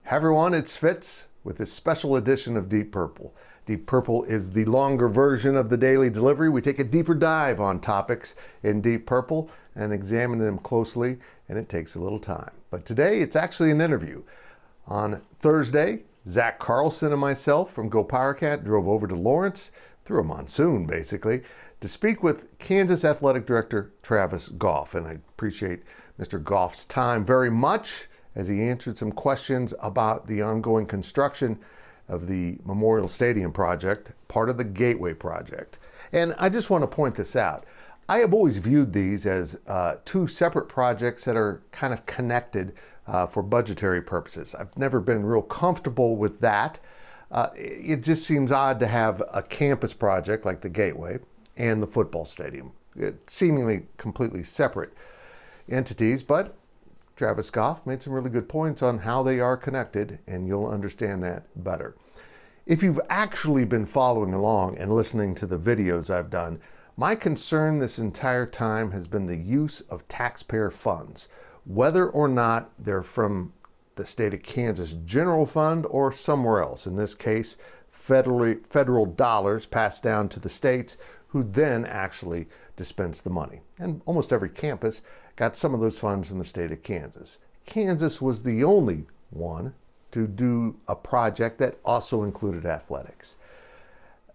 Hi everyone, it's Fitz with this special edition of Deep Purple. Deep Purple is the longer version of the daily delivery. We take a deeper dive on topics in Deep Purple and examine them closely, and it takes a little time. But today it's actually an interview. On Thursday, Zac Carlson and myself from Go PowerCat drove over to Lawrence, through a monsoon basically, to speak with Kansas Athletic Director Travis Goff. And I appreciate Mr. Goff's time very much as he answered some questions about the ongoing construction of the Memorial Stadium project, part of the Gateway project. And I just want to point this out. I have always viewed these as two separate projects that are kind of connected for budgetary purposes. I've never been real comfortable with that. It just seems odd to have a campus project like the Gateway and the football stadium, seemingly completely separate entities, but Travis Goff made some really good points on how they are connected, and you'll understand that better. If you've actually been following along and listening to the videos I've done, my concern this entire time has been the use of taxpayer funds, whether or not they're from the state of Kansas general fund or somewhere else. In this case, federal dollars passed down to the states, who then actually dispense the money. And almost every campus got some of those funds from the state of Kansas. Kansas was the only one to do a project that also included athletics.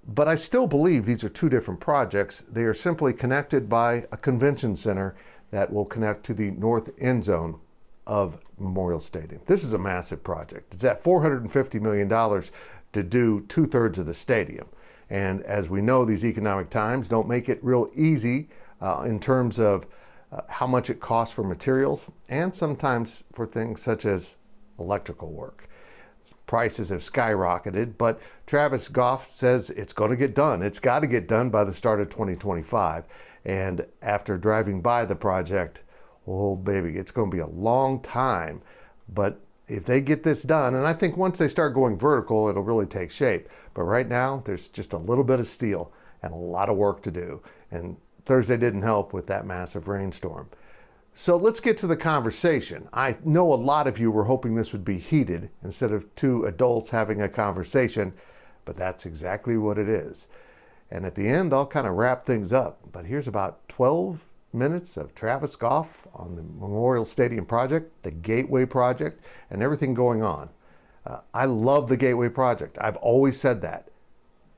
But I still believe these are two different projects. They are simply connected by a convention center that will connect to the north end zone of Memorial Stadium. This is a massive project. It's at $450 million to do 2/3 of the stadium. And as we know, these economic times don't make it real easy in terms of how much it costs for materials and sometimes for things such as electrical work. Prices have skyrocketed, but Travis Goff says it's going to get done. It's got to get done by the start of 2025. And after driving by the project, oh baby, it's going to be a long time. But if they get this done, and I think once they start going vertical, it'll really take shape. But right now, there's just a little bit of steel and a lot of work to do. And Thursday didn't help with that massive rainstorm. So let's get to the conversation. I know a lot of you were hoping this would be heated instead of two adults having a conversation, but that's exactly what it is. And at the end, I'll kind of wrap things up. But here's about 12 minutes of Travis Goff on the Memorial Stadium project, the Gateway project, and everything going on. I love the Gateway project. I've always said that.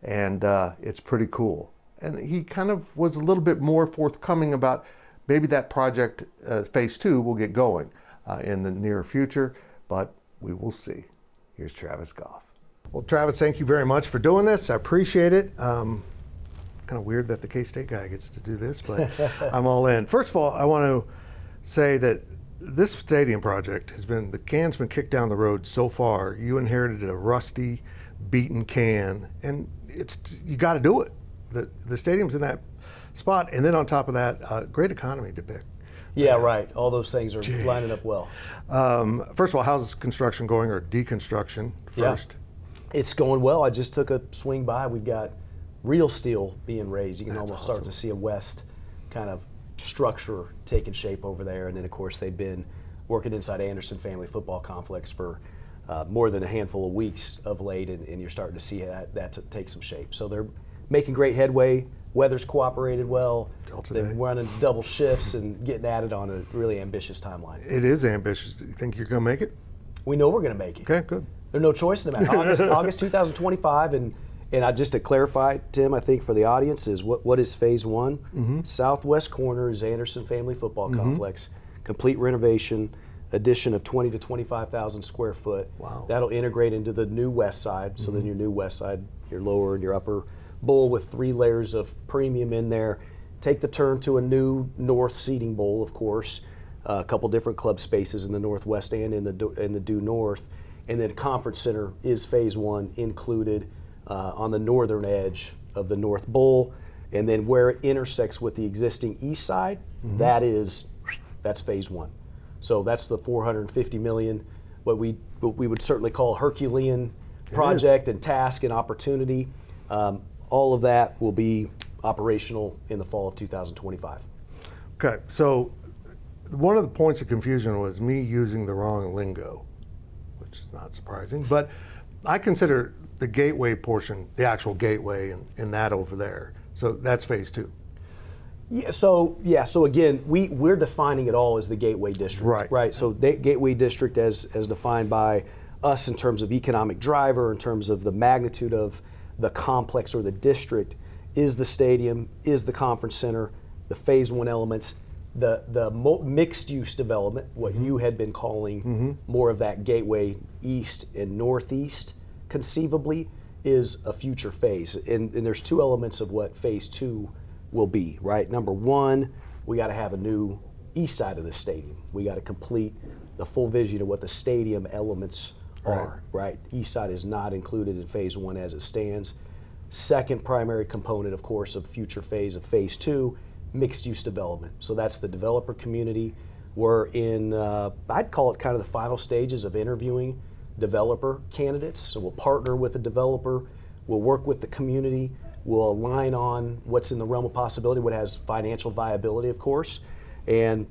And it's pretty cool. And he kind of was a little bit more forthcoming about maybe that project, phase 2, will get going in the near future, but we will see. Here's Travis Goff. Well, Travis, thank you very much for doing this. I appreciate it. Kind of weird that the K-State guy gets to do this, but I'm all in. First of all, I want to say that this stadium project the can's been kicked down the road so far. You inherited a rusty, beaten can, and you got to do it. The stadium's in that spot, and then on top of that, great economy to pick. Yeah, right. All those things are lining up well. First of all, how's construction going, or deconstruction first? Yeah. It's going well. I just took a swing by. We've got real steel being raised. You can almost start to see a west kind of structure taking shape over there. And then, of course, they've been working inside Anderson Family Football Complex for more than a handful of weeks of late, and you're starting to see that take some shape. So they're making great headway. Weather's cooperated well. They're running double shifts and getting at it on a really ambitious timeline. It is ambitious. Do you think you're going to make it? We know we're going to make it. Okay, good. There's no choice in the matter. August 2025, and just to clarify, Tim, I think for the audience is what is phase 1? Mm-hmm. Southwest corner is Anderson Family Football Complex, complete renovation, addition of 20 to 25,000 square foot. Wow. That'll integrate into the new west side. So then your new west side, your lower and your upper bowl with 3 layers of premium in there. Take the turn to a new north seating bowl, of course, a couple different club spaces in the northwest and in the due north, and then conference center is phase 1 included on the northern edge of the north bowl, and then where it intersects with the existing east side, that's phase 1. So that's the $450 million, what we would certainly call Herculean project and task and opportunity. All of that will be operational in the fall of 2025. Okay, so one of the points of confusion was me using the wrong lingo, which which is not surprising. But I consider the gateway portion, the actual gateway, and that over there. So that's phase 2. So again, we're defining it all as the gateway district, right? So gateway district as defined by us in terms of economic driver, in terms of the magnitude of the complex or the district, is the stadium, is the conference center, the phase 1 elements, the mixed use development, what you had been calling more of that gateway east and northeast, conceivably, is a future phase. And there's 2 elements of what phase 2 will be, right? Number 1, we got to have a new east side of the stadium. We got to complete the full vision of what the stadium elements are, right? East side is not included in phase 1 as it stands. Second primary component, of course, of future phase of phase 2, mixed use development. So that's the developer community. We're in, I'd call it kind of the final stages of interviewing developer candidates. So we'll partner with a developer, we'll work with the community, we'll align on what's in the realm of possibility, what has financial viability, of course, and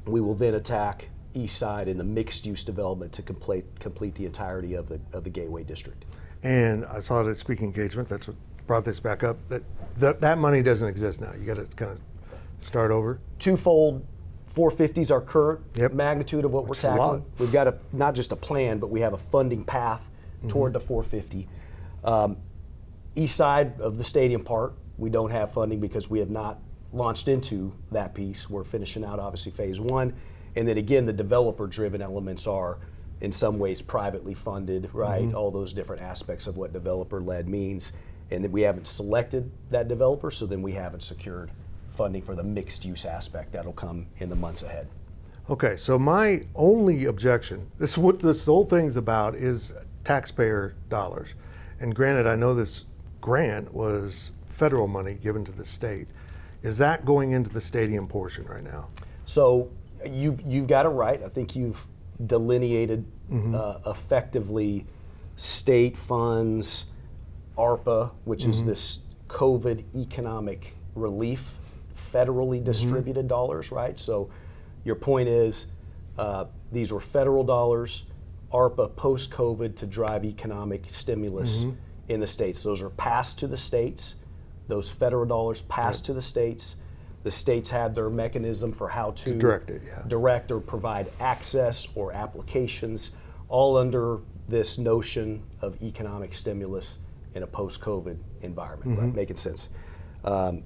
we will then attack east side in the mixed use development to complete the entirety of the gateway district. And I saw it at speaking engagement, that's what brought this back up, that money doesn't exist now. You got to kind of start over. Twofold. 450 is our current magnitude of what we're tackling. We've got not just a plan, but we have a funding path toward the 450. East side of the stadium part, we don't have funding because we have not launched into that piece. We're finishing out obviously phase 1. And then again, the developer-driven elements are in some ways privately funded, right? All those different aspects of what developer-led means. And then we haven't selected that developer, so then we haven't secured funding for the mixed use aspect. That'll come in the months ahead. Okay, so my only objection, this is what this whole thing's about, is taxpayer dollars. And granted, I know this grant was federal money given to the state. Is that going into the stadium portion right now? So you've got it right. I think you've delineated effectively state funds, ARPA, which is this COVID economic relief, federally distributed dollars, right? So your point is these were federal dollars, ARPA post-COVID to drive economic stimulus in the states. Those are passed to the states. Those federal dollars passed to the states. The states had their mechanism for how to direct or provide access or applications, all under this notion of economic stimulus in a post-COVID environment, right? Making sense.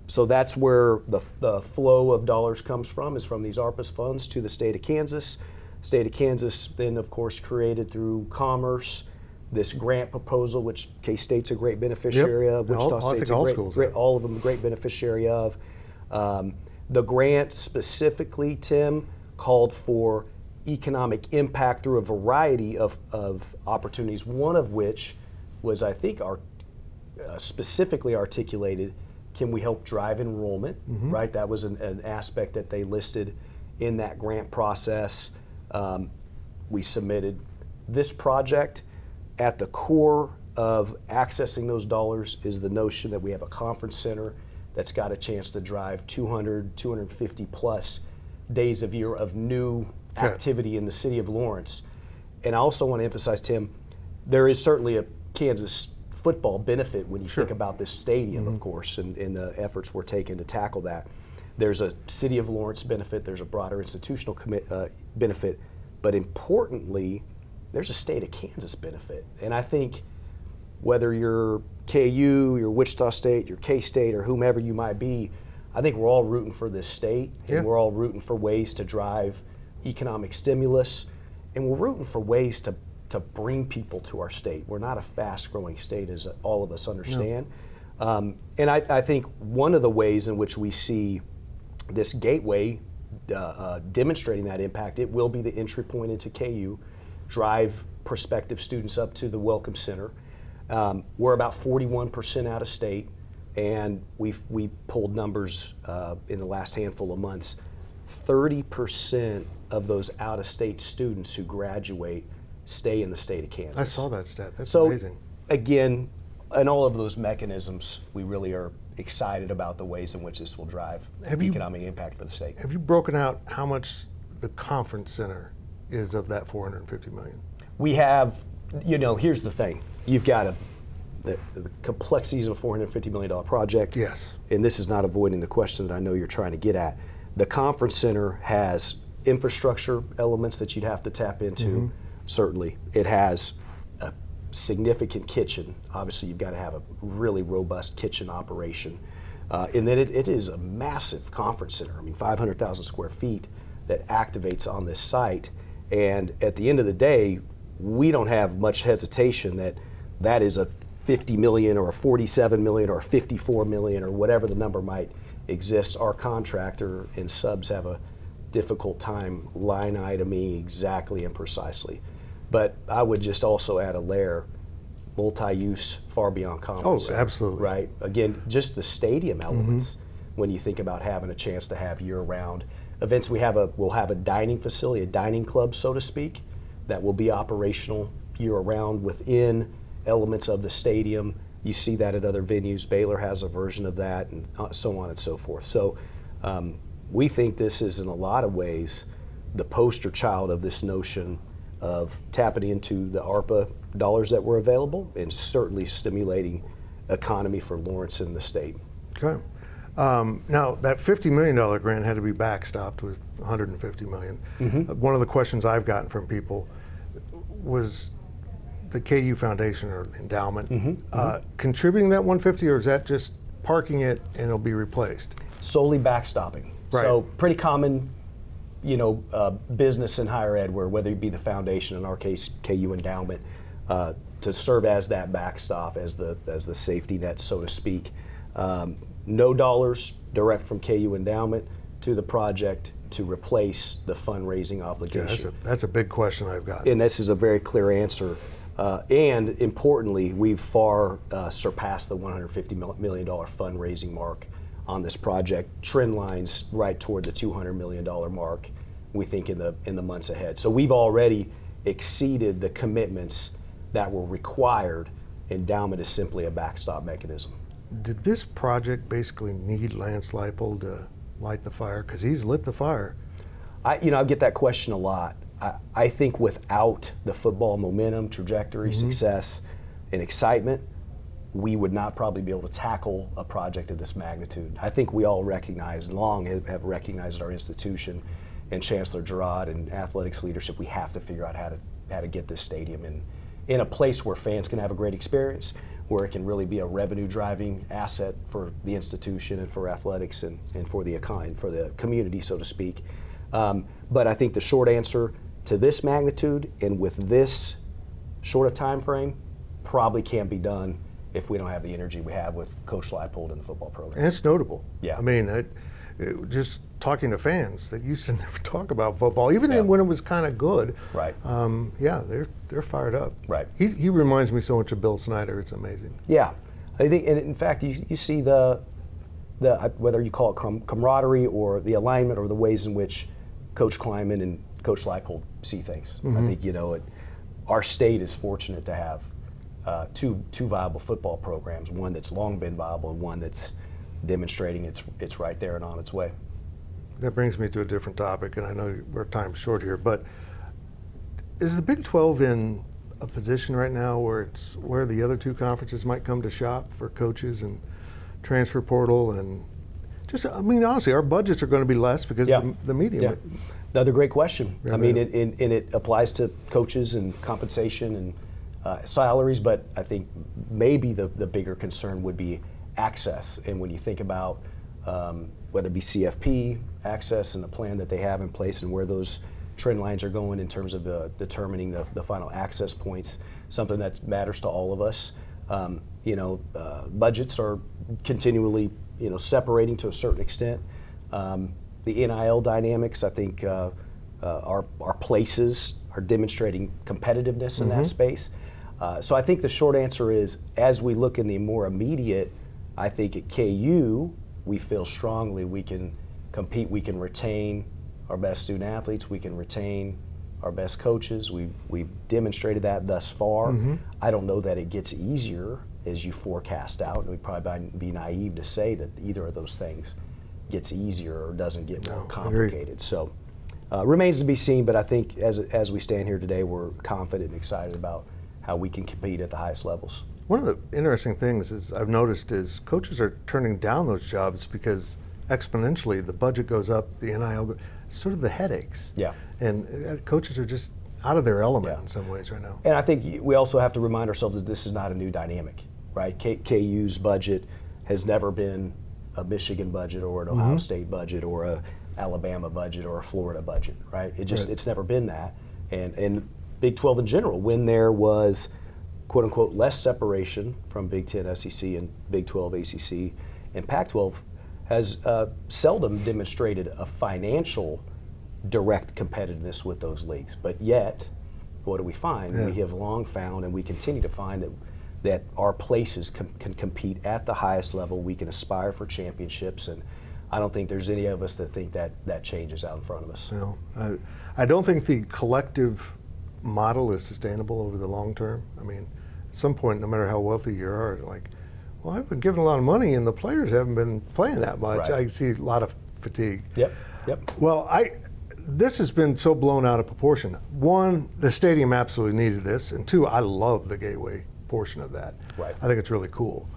So that's where the flow of dollars comes from, is from these ARPA funds to the state of Kansas. State of Kansas then, of course, created through Commerce this grant proposal, which K-State's a great beneficiary of, Wichita State's all of them a great beneficiary of. The grant specifically, Tim, called for economic impact through a variety of opportunities, one of which was, I think, specifically articulated, can we help drive enrollment, right? That was an aspect that they listed in that grant process. We submitted this project. At the core of accessing those dollars is the notion that we have a conference center that's got a chance to drive 200, 250 plus days of year of new activity in the city of Lawrence. And I also want to emphasize, Tim, there is certainly a Kansas football benefit when you think about this stadium, of course, and the efforts we're taking to tackle that. There's a City of Lawrence benefit, there's a broader institutional benefit, but importantly, there's a state of Kansas benefit. And I think whether you're KU, you're Wichita State, you're K-State, or whomever you might be, I think we're all rooting for this state, and we're all rooting for ways to drive economic stimulus, and we're rooting for ways to bring people to our state. We're not a fast-growing state, as all of us understand. And I think one of the ways in which we see this gateway demonstrating that impact, it will be the entry point into KU, drive prospective students up to the Welcome Center. We're about 41% out of state, and we pulled numbers in the last handful of months. 30% of those out-of-state students who graduate stay in the state of Kansas. I saw that stat. That's amazing. Again, in all of those mechanisms, we really are excited about the ways in which this will drive economic impact for the state. Have you broken out how much the conference center is of that $450 million? We have, here's the thing. You've got the complexities of a $450 million project. Yes. And this is not avoiding the question that I know you're trying to get at. The conference center has infrastructure elements that you'd have to tap into, certainly. It has a significant kitchen. Obviously, you've got to have a really robust kitchen operation. And then it is a massive conference center. I mean, 500,000 square feet that activates on this site. And at the end of the day, we don't have much hesitation that is a 50 million or a 47 million or a 54 million or whatever the number might exist. Our contractor and subs have a difficult time line iteming exactly and precisely. But I would just also add a layer, multi-use, far beyond conference center, absolutely. right? Again, just the stadium elements, when you think about having a chance to have year-round events. We'll have a dining facility, a dining club, so to speak, that will be operational year-round within elements of the stadium. You see that at other venues. Baylor has a version of that, and so on and so forth. So we think this is, in a lot of ways, the poster child of this notion of tapping into the ARPA dollars that were available and certainly stimulating economy for Lawrence and the state. Okay. Now, that $50 million grant had to be backstopped with $150 million. One of the questions I've gotten from people was the KU Foundation or Endowment contributing that $150, or is that just parking it and it'll be replaced? Solely backstopping. Right. So pretty common, business in higher ed, where whether it be the foundation, in our case KU Endowment, to serve as that backstop, as the safety net, so to speak. No dollars direct from KU Endowment to the project to replace the fundraising obligation. Yeah, that's a big question I've got. And this is a very clear answer. And importantly, we've far surpassed the $150 million fundraising mark on this project. Trend lines right toward the $200 million mark, we think, in the months ahead. So we've already exceeded the commitments that were required. Endowment is simply a backstop mechanism. Did this project basically need Lance Leipold to light the fire? Because he's lit the fire. I get that question a lot. I think without the football momentum, trajectory, success, and excitement, we would not probably be able to tackle a project of this magnitude. I think we all recognize, and long have recognized at our institution, and Chancellor Girard and athletics leadership, we have to figure out how to get this stadium in a place where fans can have a great experience, where it can really be a revenue-driving asset for the institution and for athletics and for the economy, for the community, so to speak. But I think the short answer to this magnitude and with this short a time frame probably can't be done if we don't have the energy we have with Coach Leipold and the football program. And it's notable. Yeah. I mean, just talking to fans that used to never talk about football, even when it was kind of good. Right. They're fired up. Right. He reminds me so much of Bill Snyder. It's amazing. Yeah, I think, and in fact, you see the whether you call it camaraderie or the alignment or the ways in which Coach Kleiman and Coach Leipold see things. I think our state is fortunate to have two viable football programs, one that's long been viable and one that's demonstrating it's right there and on its way. That brings me to a different topic, and I know our time's short here, but is the Big 12 in a position right now where the other two conferences might come to shop for coaches and transfer portal and just, I mean, honestly, our budgets are going to be less because the medium. Yeah. Another great question. I mean, it applies to coaches and compensation and salaries, but I think maybe the bigger concern would be access. And when you think about whether it be CFP access and the plan that they have in place and where those trend lines are going in terms of determining the final access points, something that matters to all of us. Budgets are continually separating to a certain extent. The NIL dynamics, I think, our places are demonstrating competitiveness in that space. So I think the short answer is, as we look in the more immediate, I think at KU, we feel strongly we can compete, we can retain our best student athletes, we can retain our best coaches. We've demonstrated that thus far. I don't know that it gets easier as you forecast out, and we'd probably be naive to say that either of those things gets easier or doesn't get more complicated. So Remains to be seen, but I think as we stand here today, we're confident and excited about how we can compete at the highest levels. One of the interesting things is I've noticed is coaches are turning down those jobs because exponentially the budget goes up, the NIL, sort of the headaches. Yeah. And coaches are just out of their element Yeah. in some ways right now. And I think we also have to remind ourselves that this is not a new dynamic, right? KU's budget has never been a Michigan budget or an Ohio State budget or a Alabama budget or a Florida budget, right? It's never been that. And Big 12 in general, when there was quote unquote less separation from Big 10 SEC and Big 12 ACC and Pac-12 has seldom demonstrated a financial direct competitiveness with those leagues. But yet, what do we find? Yeah. We have long found and we continue to find that our places can compete at the highest level. We can aspire for championships, and I don't think there's any of us that think that change is out in front of us. No, I don't think the collective model is sustainable over the long term. I mean, at some point, no matter how wealthy you are, like, well, I've been given a lot of money and the players haven't been playing that much. Right. I see a lot of fatigue. Yep. Well, this has been so blown out of proportion. One, the stadium absolutely needed this, and two, I love the gateway portion of that. Right. I think it's really cool.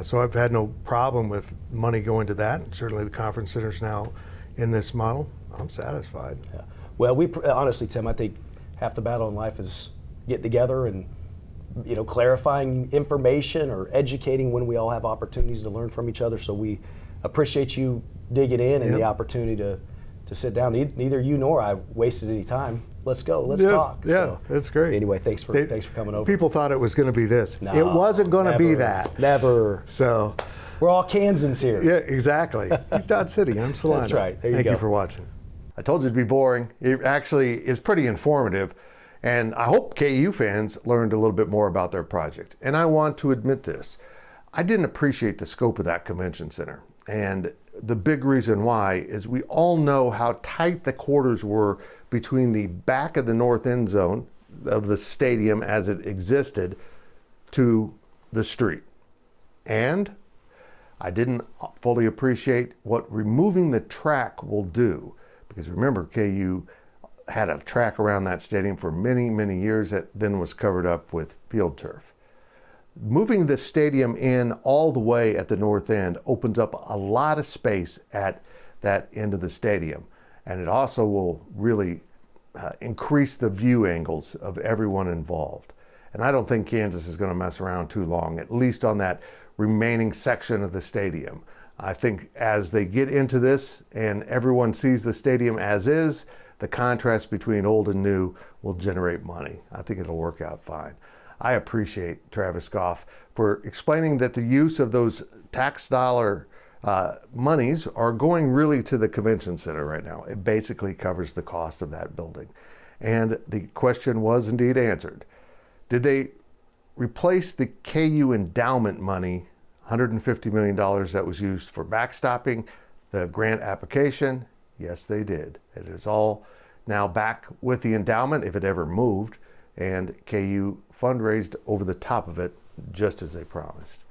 So I've had no problem with money going to that, and certainly the conference center's now in this model. I'm satisfied. Yeah. Well, honestly, Tim, I think half the battle in life is getting together and clarifying information or educating when we all have opportunities to learn from each other. So we appreciate you digging in and the opportunity to sit down. Neither you nor I wasted any time. Let's go. Let's talk. Yeah, So, that's great. anyway, thanks for coming over. People thought it was going to be this. No, it wasn't going to be never, that. Never. So, We're all Kansans here. yeah, exactly. He's Dodge City. I'm Solano. That's right. There you Thank go. you for watching. I told you it'd be boring. It actually is pretty informative. And I hope KU fans learned a little bit more about their project. And I want to admit this. I didn't appreciate the scope of that convention center. And the big reason why is we all know how tight the quarters were between the back of the north end zone of the stadium as it existed to the street. And I didn't fully appreciate what removing the track will do. Because remember, KU had a track around that stadium for many, many years that then was covered up with field turf. Moving the stadium in all the way at the north end opens up a lot of space at that end of the stadium. And it also will really increase the view angles of everyone involved. And I don't think Kansas is going to mess around too long, at least on that remaining section of the stadium. I think as they get into this and everyone sees the stadium as is, the contrast between old and new will generate money. I think it'll work out fine. I appreciate Travis Goff for explaining that the use of those tax dollar monies are going really to the convention center right now. It basically covers the cost of that building. And the question was indeed answered. Did they replace the KU endowment money, $150 million that was used for backstopping the grant application? Yes, they did. It is all now back with the endowment if it ever moved, and KU fundraised over the top of it just as they promised.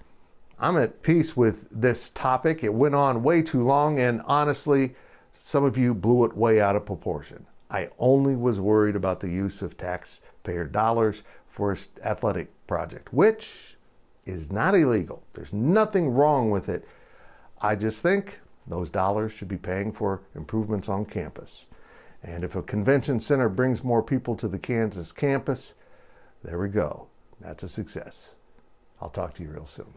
I'm at peace with this topic. It went on way too long, and honestly, some of you blew it way out of proportion. I only was worried about the use of taxpayer dollars for an athletic project, which is not illegal. There's nothing wrong with it. I just think those dollars should be paying for improvements on campus. And if a convention center brings more people to the Kansas campus, there we go. That's a success. I'll talk to you real soon.